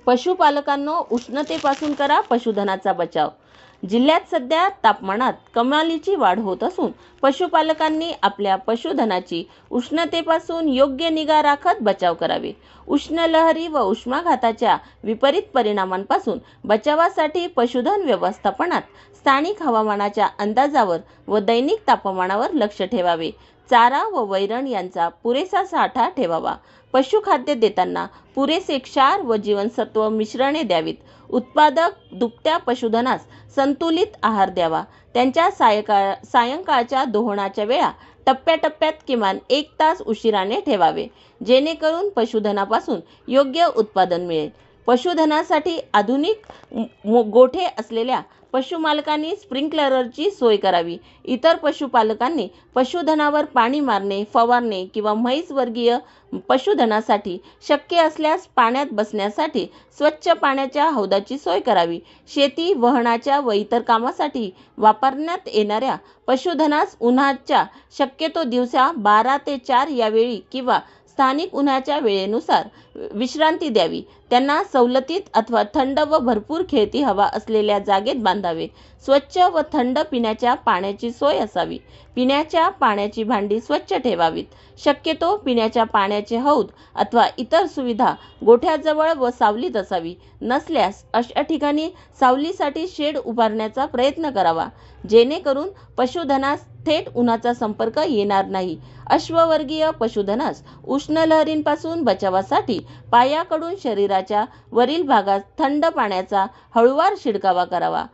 पशुपालकांनो, उष्णतेपासून करा पशुधनाचा बचाव। जिल्ह्यात सध्या तापमानात कमालीची वाढ होत असून पशुपालकांनी आपल्या पशुधनाची उष्णतेपासून योग्य निगा राखत बचाव करावे। उष्ण लहरी व उष्माघाताच्या विपरीत परिणामांपासून बचावासाठी पशुधन व्यवस्थापनात स्थानिक हवामानाच्या अंदाजावर व दैनिक तापमानावर लक्ष ठेवावे। चारा व वैरण यांचा पुरेसा साठा ठेवावा। पशुखाद्य देताना पुरेसे क्षार व जीवनसत्व मिश्रणे द्यावीत। उत्पादक दुभत्या पशुधनास संतुलित आहार द्यावा। त्यांच्या सायंकाळच्या दोहणाच्या वेळा टप्प्याटप्प्यात किमान 1 तास उशिराने ठेवावे, जेणेकरून पशुधनापासून योग्य उत्पादन मिळेल। पशुधनासाठी आधुनिक गोठे असलेल्या पशुमालकांनी स्प्रिंकलरची सोय करावी। इतर पशुपालकांनी पशुधनावर पाणी मारणे, फवारणे किंवा म्हैस वर्गीय पशुधनासाठी शक्य असल्यास पाण्यात बसण्यासाठी स्वच्छ पाण्याच्या हौदाची सोय करावी। शेती, वहनाच्या व इतर कामासाठी वापरण्यात येणाऱ्या पशुधनास उन्हाच्या शक्यतो दिवसा 12 ते 4 या वेळी किंवा स्थानिक उन्हाच्या वेळेनुसार विश्रांती द्यावी। त्यांना सवलतीत अथवा थंड व भरपूर खेळती हवा असलेल्या जागेत बांधावे। स्वच्छ व थंड पिण्याच्या पाण्याची सोय असावी। पिण्याच्या पाण्याची भांडी स्वच्छ ठेवावीत। शक्यतो पिण्याच्या पाण्याचे हौद अथवा इतर सुविधा गोठ्याजवळ व सावलीत असावी। नसल्यास अशा ठिकाणी सावलीसाठी शेड उभारण्याचा प्रयत्न करावा, जेणेकरून पशुधनास थेट उन्हाचा संपर्क येणार नाही। अश्ववर्गीय पशुधनास उष्ण लहरींपासून बचावासाठी पायाकडून शरीराच्या वरील भागात थंड पाण्याचा हळूवार शिडकावा करावा।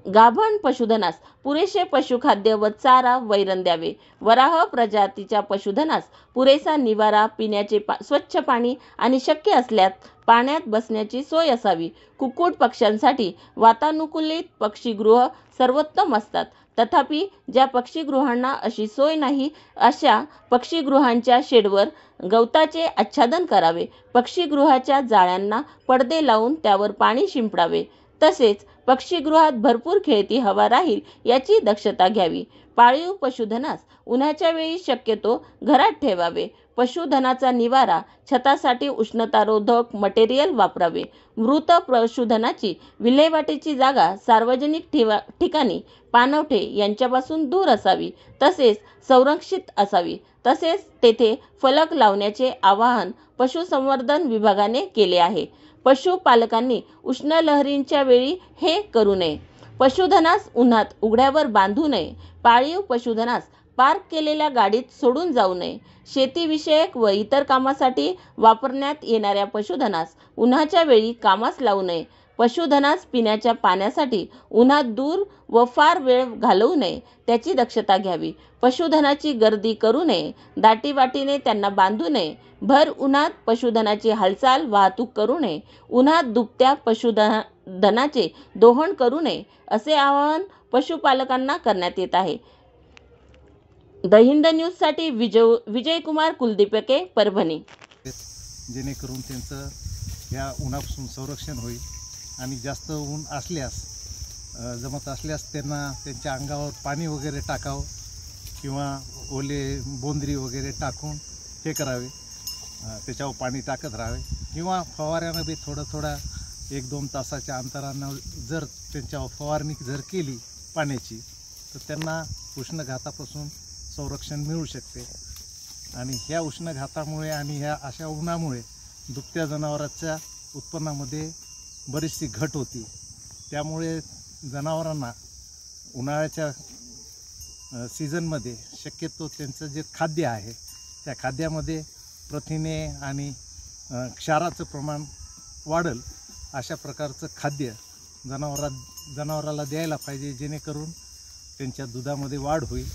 गाभण पशुधनास पुरेसे पशुखाद्य व चारा, वैरण द्यावे। वराह प्रजातीच्या पशुधनास पुरेसा निवारा, पिण्याचे स्वच्छ पाणी आणि शक्य असल्यास पाण्यात बसण्याची सोय असावी। कुक्कुट पक्ष्यांसाठी वातानुकूलित पक्षीगृह सर्वोत्तम असतात, तथापि ज्या पक्षीगृहांना अशी सोय नाही अशा पक्षीगृहांच्या शेडवर गवताचे आच्छादन करावे। पक्षीगृहाच्या जाळ्यांना पडदे लावून त्यावर पाणी शिंपडावे। तसेच पक्षीगृहात भरपूर खेळती हवा राहील याची दक्षता घ्यावी। पाळीव पशुधनास उन्हाच्या वेळी शक्यतो घरात ठेवावे। पशुधनाचा निवारा छतासाठी उष्णतारोधक मटेरियल वापरावे। मृत पशुधनाची विल्हेवाटीची जागा सार्वजनिक ठिकाणी पाणवठे यांच्यापासून दूर असावी, तसेच संरक्षित असावी। तसेच तेथे फलक लावण्याचे आवाहन पशुसंवर्धन विभागाने केले आहे। पशुपालकांनी उष्ण लहरींच्या वेळी हे करू नये। पशुधनास उन्हात उघड्यावर बांधू नये। पाळीव पशुधनास पार्क केलेल्या गाडीत सोडून जाऊ नये। शेतीविषयक व इतर कामासाठी वापरण्यात येणाऱ्या पशुधनास उन्हाच्या वेळी कामास लावू नये। पशुधनास पिण्याच्या पाण्यासाठी उन्हात दूर व फार वेळ घालवू नये, त्याची दक्षता घ्यावी। पशुधनाची गर्दी करू नये। दाटीवाटीने त्यांना बांधू नये। भर उन्हात पशुधनाची हालचाल वाहतूक करू नये। उन्हात दुभत्या पशुधनाचे दोहण करू नये, असे आवाहन पशुपालकांना करण्यात येत आहे। द हिंद न्यूजसाठी विजयकुमार कुलदीपके, परभणी। जेणेकरून त्यांचं या उन्हापासून संरक्षण होईल आणि जास्त ऊन असल्यास जमत असल्यास त्यांना त्यांच्या अंगावर पाणी वगैरे टाकावं किंवा ओले बोंदरी वगैरे टाकून हे करावे, त्याच्यावर पाणी टाकत राहावे किंवा फवाऱ्यानं बी थोडं 1-2 तासाच्या अंतरानं जर त्यांच्यावर फवारणी जर केली पाण्याची तर त्यांना उष्णघातापासून संरक्षण मिळू शकते। आणि ह्या उष्णघातामुळे आणि ह्या अशा उन्हामुळे दुभत्या जनावरांच्या उत्पन्नामध्ये बरीचशी घट होती। त्यामुळे जनावरांना उन्हाळ्याच्या सीझनमध्ये शक्यतो त्यांचं जे खाद्य आहे त्या खाद्यामध्ये प्रथिने आणि क्षाराचं प्रमाण वाढेल अशा प्रकारचं खाद्य जनावराला द्यायला पाहिजे, जेणेकरून त्यांच्या दुधामध्ये वाढ होईल